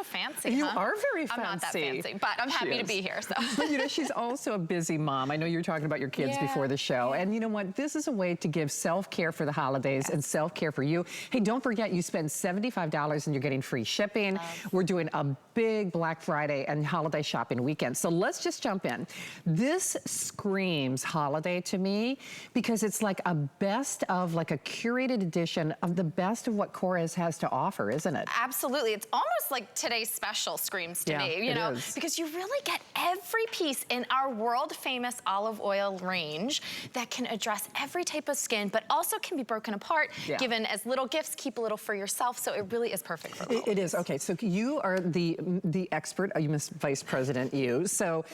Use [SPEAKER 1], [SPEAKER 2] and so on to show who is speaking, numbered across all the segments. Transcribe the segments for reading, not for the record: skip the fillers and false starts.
[SPEAKER 1] Fancy,
[SPEAKER 2] You
[SPEAKER 1] huh?
[SPEAKER 2] are very fancy.
[SPEAKER 1] I'm not that fancy, but I'm happy to be here. So,
[SPEAKER 2] but you know, she's also a busy mom. I know you were talking about your kids before the show, and you know what? This is a way to give self-care for the holidays and self-care for you. Hey, don't forget, you spend $75 and you're getting free shipping. We're doing a big Black Friday and holiday shopping weekend. So let's just jump in. This screams holiday to me because it's like a best of, like a curated edition of the best of what Korres has to offer, isn't it?
[SPEAKER 1] absolutely. It's almost like today's special screams to me, you know, because you really get every piece in our world famous olive oil range that can address every type of skin, but also can be broken apart, given as little gifts, keep a little for yourself. So it really is perfect for the holidays.
[SPEAKER 2] It is. Okay, so you are the expert, you Miss Vice President, you. So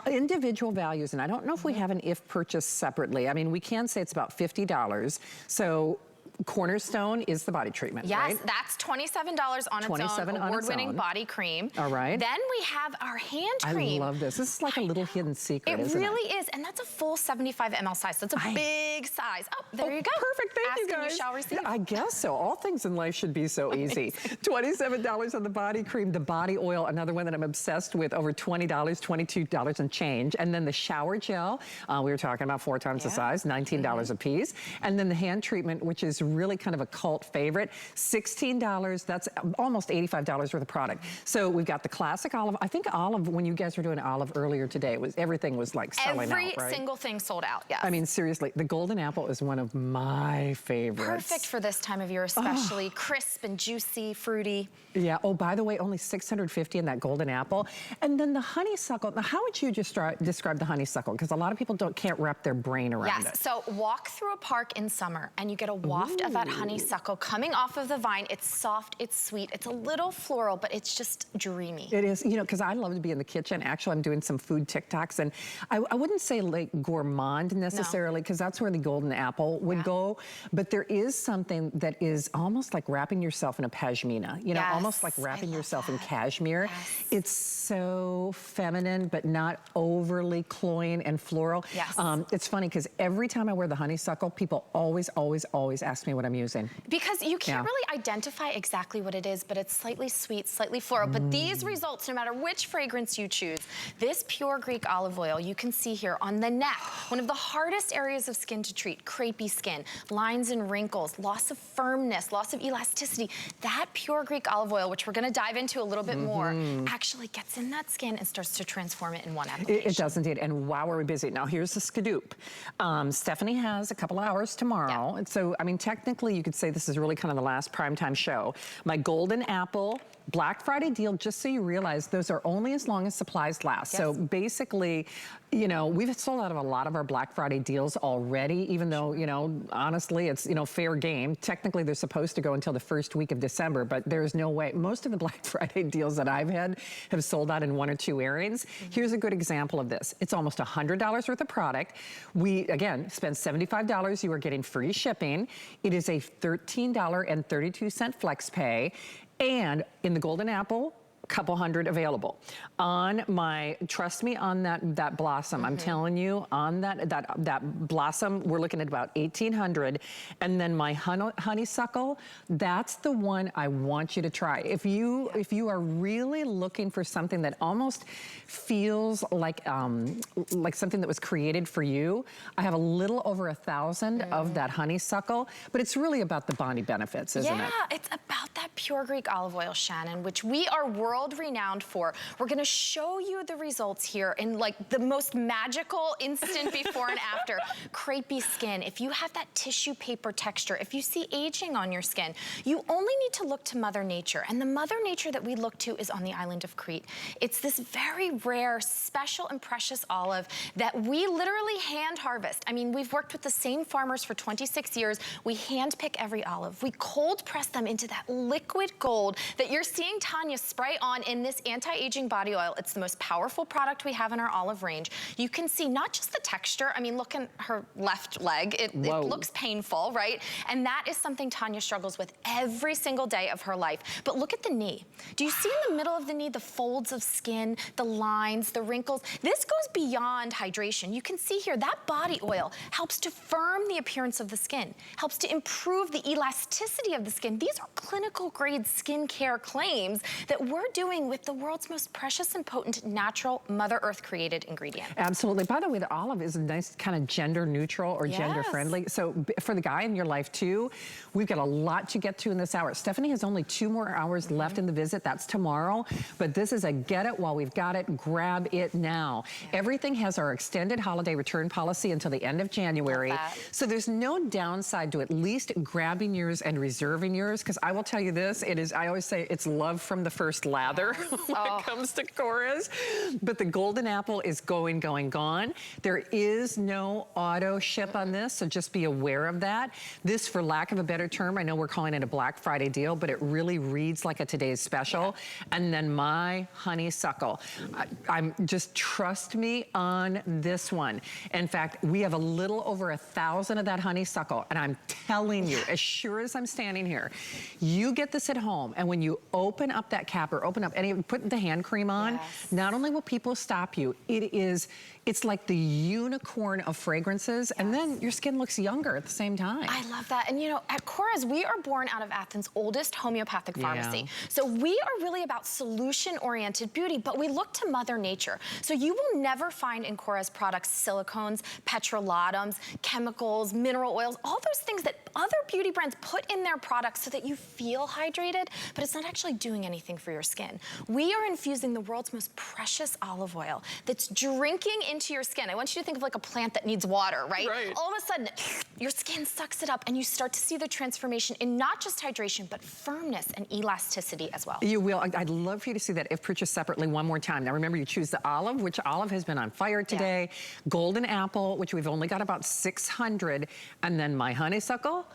[SPEAKER 2] individual values, and I don't know if we have an if purchase separately. I mean, we can say it's about $50. So cornerstone is the body treatment, right?
[SPEAKER 1] Yes, that's $27 on its own, award-winning body cream.
[SPEAKER 2] All right.
[SPEAKER 1] Then we have our hand cream.
[SPEAKER 2] I love this. This is like a little hidden secret, isn't it?
[SPEAKER 1] It really is, and that's a full 75 ml size. So it's a big size. Oh, there you go.
[SPEAKER 2] Perfect, thank you guys.
[SPEAKER 1] Ask and you shall receive.
[SPEAKER 2] Yeah, I guess so. All things in life should be so easy. $27 on the body cream, the body oil, another one that I'm obsessed with, over $20, $22 and change. And then the shower gel, we were talking about 4 times the size, $19 a piece. And then the hand treatment, which is really kind of a cult favorite, $16. That's almost $85 worth of product. So we've got the classic olive. I think olive, when you guys were doing olive earlier today, everything was like selling out, right?
[SPEAKER 1] Every single thing sold out, yes.
[SPEAKER 2] I mean, seriously, the golden apple is one of my favorites.
[SPEAKER 1] Perfect for this time of year, especially crisp and juicy, fruity.
[SPEAKER 2] Yeah, oh, by the way, only $650 in that golden apple. And then the honeysuckle. Now, how would you just describe the honeysuckle? Because a lot of people can't wrap their brain around it.
[SPEAKER 1] So walk through a park in summer and you get a waft of that honeysuckle coming off of the vine. It's soft, it's sweet, it's a little floral, but it's just dreamy.
[SPEAKER 2] It is, you know, because I love to be in the kitchen. Actually, I'm doing some food TikToks, and I wouldn't say like gourmand necessarily, because that's where the golden apple would go. But there is something that is almost like wrapping yourself in a pashmina, you know, almost like wrapping yourself in cashmere. It's so feminine, but not overly cloying and floral. It's funny because every time I wear the honeysuckle, people always ask me what I'm using.
[SPEAKER 1] Because you can't really identify exactly what it is, but it's slightly sweet, slightly floral. But these results, no matter which fragrance you choose, this pure Greek olive oil, you can see here on the neck, one of the hardest areas of skin to treat, crepey skin, lines and wrinkles, loss of firmness, loss of elasticity. That pure Greek olive oil, which we're gonna dive into a little bit more, actually gets in that skin and starts to transform it in one application.
[SPEAKER 2] It does indeed, and wow, are we busy. Now here's the scadoop. Stephanie has a couple hours tomorrow, so I mean, technically you could say this is really kind of the last primetime show. My golden apple Black Friday deal, just so you realize, those are only as long as supplies last. So basically, you know, we've sold out of a lot of our Black Friday deals already, even though, you know, honestly, it's, you know, fair game. Technically, they're supposed to go until the first week of December, but there's no way. Most of the Black Friday deals that I've had have sold out in 1 or 2 airings. Here's a good example of this. It's almost $100 worth of product. We, again, spend $75. You are getting free shipping. It is a $13.32 flex pay. And in the golden apple, couple hundred available. On my, trust me on that blossom, I'm telling you, on that blossom, we're looking at about 1,800. And then my honeysuckle, that's the one I want you to try. If you are really looking for something that almost feels like something that was created for you, I have a little over 1,000 of that honeysuckle, but it's really about the body benefits, isn't it?
[SPEAKER 1] Yeah, it's about that pure Greek olive oil, Shannon, which we are world-renowned for. We're gonna show you the results here in like the most magical instant before and after. Crepey skin, if you have that tissue paper texture, if you see aging on your skin, you only need to look to Mother Nature. And the Mother Nature that we look to is on the island of Crete. It's this very rare, special and precious olive that we literally hand harvest. I mean, we've worked with the same farmers for 26 years. We hand pick every olive. We cold press them into that liquid gold that you're seeing Tanya spray on in this anti-aging body oil. It's the most powerful product we have in our olive range. You can see not just the texture, I mean, look at her left leg. It looks painful, right? And that is something Tanya struggles with every single day of her life. But look at the knee. Do you see in the middle of the knee, the folds of skin, the lines, the wrinkles? This goes beyond hydration. You can see here, that body oil helps to firm the appearance of the skin, helps to improve the elasticity of the skin. These are clinical grade skincare claims that we're doing doing with the world's most precious and potent natural Mother Earth created ingredient.
[SPEAKER 2] Absolutely. By the way, the olive is a nice kind of gender neutral or gender friendly. So for the guy in your life too, we've got a lot to get to in this hour. Stephanie has only 2 more hours left in the visit. That's tomorrow. But this is a get it while we've got it. Grab it now. Everything has our extended holiday return policy until the end of January. So there's no downside to at least grabbing yours and reserving yours, because I will tell you this, it is, I always say it's love from the first lather when it comes to Korres. But the golden apple is going, gone. There is no auto ship on this, so just be aware of that. This, for lack of a better term, I know we're calling it a Black Friday deal, but it really reads like a today's special. And then my honeysuckle. I'm just, trust me on this one. In fact, we have a little over 1,000 of that honeysuckle, and I'm telling you, as sure as I'm standing here, you get this at home, and when you open up that cap or open up any, put the hand cream on, not only will people stop you, it's like the unicorn of fragrances, and then your skin looks younger at the same time.
[SPEAKER 1] I love that. And you know, at Korres, we are born out of Athens' oldest homeopathic pharmacy. So we are really about solution-oriented beauty, but we look to Mother Nature. So you will never find in Korres products silicones, petrolatums, chemicals, mineral oils, all those things that other beauty brands put in their products so that you feel hydrated, but it's not actually doing anything for your skin. We are infusing the world's most precious olive oil that's drinking into your skin. I want you to think of like a plant that needs water, right? All of a sudden, your skin sucks it up and you start to see the transformation in not just hydration, but firmness and elasticity as well.
[SPEAKER 2] You will. I'd love for you to see that if purchased separately one more time. Now remember, you choose the olive, which olive has been on fire today, golden apple, which we've only got about 600, and then my honeysuckle.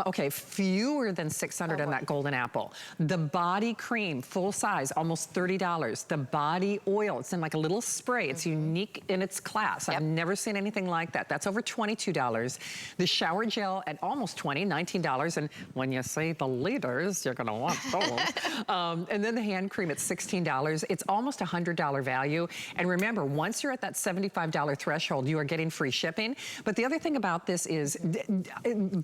[SPEAKER 2] Okay, fewer than 600 on that golden apple. The body cream, full size, almost $30. The body oil, it's in like a little spray. It's unique in its class. I've never seen anything like that. That's over $22. The shower gel at almost $20, $19. And when you say the liters, you're gonna want those. And then the hand cream at $16. It's almost a $100 value. And remember, once you're at that $75 threshold, you are getting free shipping. But the other thing about this is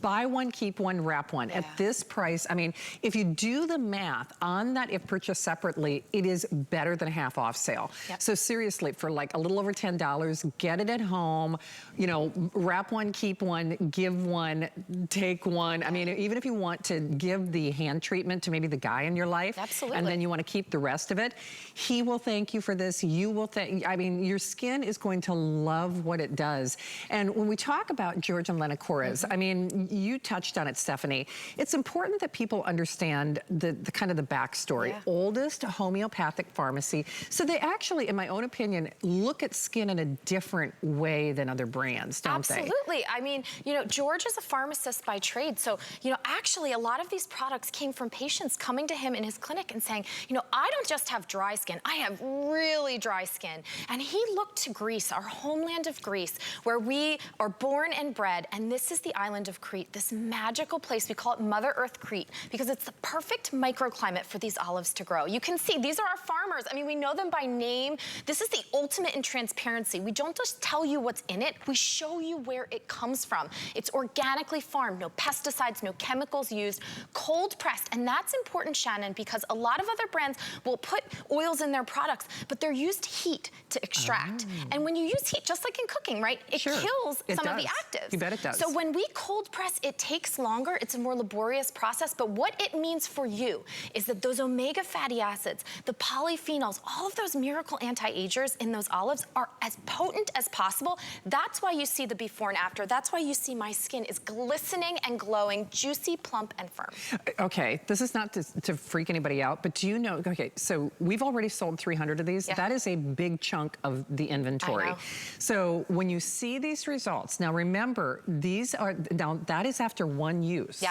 [SPEAKER 2] buy one, keep one, wrap one. At this price, I mean, if you do the math on that, if purchased separately, it is better than half off sale. So seriously, for like a little over $10, get it at home, you know, wrap one, keep one, give one, take one. I mean, even if you want to give the hand treatment to maybe the guy in your life, and then you want to keep the rest of it, he will thank you for this. You will thank, I mean, your skin is going to love what it does. And when we talk about George and Lena Korres, I mean, you touched on it, Stephanie. It's important that people understand the kind of the backstory. Oldest homeopathic pharmacy. So they actually, in my own opinion, look at skin in a different way than other brands, don't they?
[SPEAKER 1] Absolutely. I mean, you know, George is a pharmacist by trade. So, you know, actually a lot of these products came from patients coming to him in his clinic and saying, you know, I don't just have dry skin, I have really dry skin. And he looked to Greece, our homeland of Greece, where we are born and bred. And this is the island of Crete, this magical place. We call it Mother Earth Crete because it's the perfect microclimate for these olives to grow. You can see these are our farmers. I mean, we know them by name. This is the ultimate in transparency. We don't just tell you what's in it, we show you where it comes from. It's organically farmed, no pesticides, no chemicals used, cold pressed. And that's important, Shannon, because a lot of other brands will put oils in their products, but they're used heat to extract. And when you use heat, just like in cooking, right? It kills some of the actives.
[SPEAKER 2] You bet it does.
[SPEAKER 1] So when we cold press, it takes longer. It's a more laborious process. But what it means for you is that those omega fatty acids, the polyphenols, all of those miracle anti-agers in those olives are as potent as possible. That's why you see the before and after. That's why you see my skin is glistening and glowing, juicy, plump, and firm.
[SPEAKER 2] Okay, this is not to freak anybody out, but do you know, okay, so we've already sold 300 of these. That is a big chunk of the inventory. So when you see these results, now remember, these are, now that is after one use.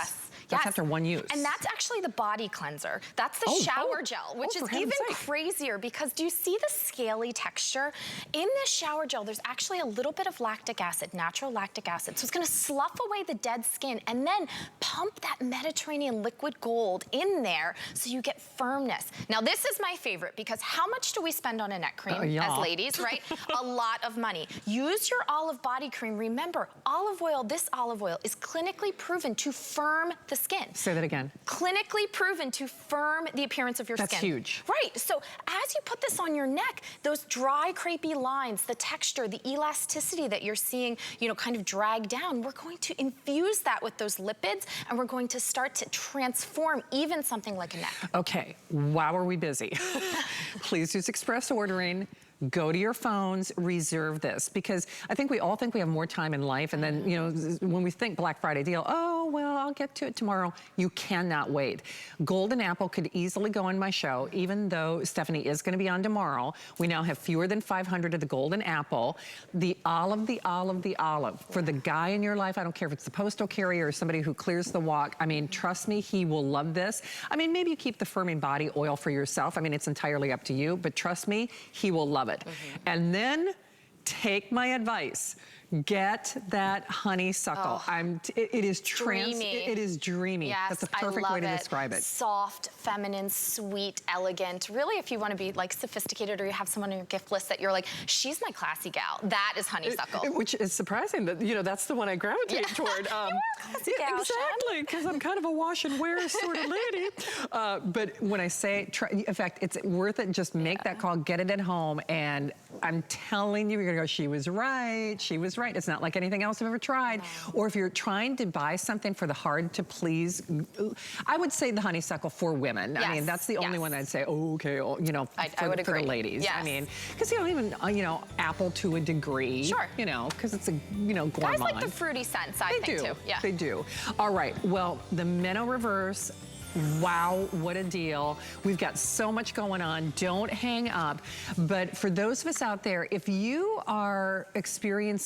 [SPEAKER 2] That's after one use.
[SPEAKER 1] And that's actually the body cleanser. That's the shower gel, which is even crazier because do you see the scaly texture? In this shower gel, there's actually a little bit of lactic acid, natural lactic acid. So it's gonna slough away the dead skin and then pump that Mediterranean liquid gold in there so you get firmness. Now this is my favorite because how much do we spend on a neck cream as ladies, right? A lot of money. Use your olive body cream. Remember, olive oil, this olive oil is clinically proven to firm the the skin.
[SPEAKER 2] Say that again.
[SPEAKER 1] Clinically proven to firm the appearance of your skin.
[SPEAKER 2] That's huge.
[SPEAKER 1] Right, so as you put this on your neck, those dry, crepey lines, the texture, the elasticity that you're seeing, you know, kind of drag down, we're going to infuse that with those lipids, and we're going to start to transform even something like a neck.
[SPEAKER 2] Okay, while we busy, please use express ordering. Go to your phones, reserve this, because I think we all think we have more time in life, and then, you know, when we think Black Friday deal, oh, well, I'll get to it tomorrow. You cannot wait. Golden Apple could easily go on my show, even though Stephanie is gonna be on tomorrow. We now have fewer than 500 of the Golden Apple. The olive, the olive, the olive. For the guy in your life, I don't care if it's the postal carrier or somebody who clears the walk, I mean, trust me, he will love this. I mean, maybe you keep the firming body oil for yourself. I mean, it's entirely up to you, but trust me, he will love it. And then take my advice. Get that honeysuckle.
[SPEAKER 1] Oh,
[SPEAKER 2] it is
[SPEAKER 1] dreamy.
[SPEAKER 2] It is dreamy.
[SPEAKER 1] Yes,
[SPEAKER 2] that's a perfect way to describe it.
[SPEAKER 1] Soft, feminine, sweet, elegant. Really, if you want to be like sophisticated, or you have someone on your gift list that you're like, she's my classy gal. That is honeysuckle.
[SPEAKER 2] Which is surprising that, you know, that's the one I gravitate toward.
[SPEAKER 1] You're a classy gal,
[SPEAKER 2] exactly, because I'm kind of a wash and wear sort of lady. But when I say, in fact, it's worth it. Just make that call, get it at home, and I'm telling you, you're gonna go, she was right, she was right. It's not like anything else I've ever tried. No. Or if you're trying to buy something for the hard to please, I would say the honeysuckle for women.
[SPEAKER 1] Yes.
[SPEAKER 2] I mean, that's the only one I'd say, oh, okay, you know,
[SPEAKER 1] I would
[SPEAKER 2] for
[SPEAKER 1] agree.
[SPEAKER 2] the ladies.
[SPEAKER 1] Yes.
[SPEAKER 2] I mean, because you don't even, you know, apple to a degree.
[SPEAKER 1] Sure.
[SPEAKER 2] You know, because it's a, you know, gourmand.
[SPEAKER 1] Guys like the fruity scents, I think too. Yeah.
[SPEAKER 2] They do. All right, well, the Minnow Reverse, wow, what a deal. We've got so much going on. Don't hang up. But for those of us out there, if you are experiencing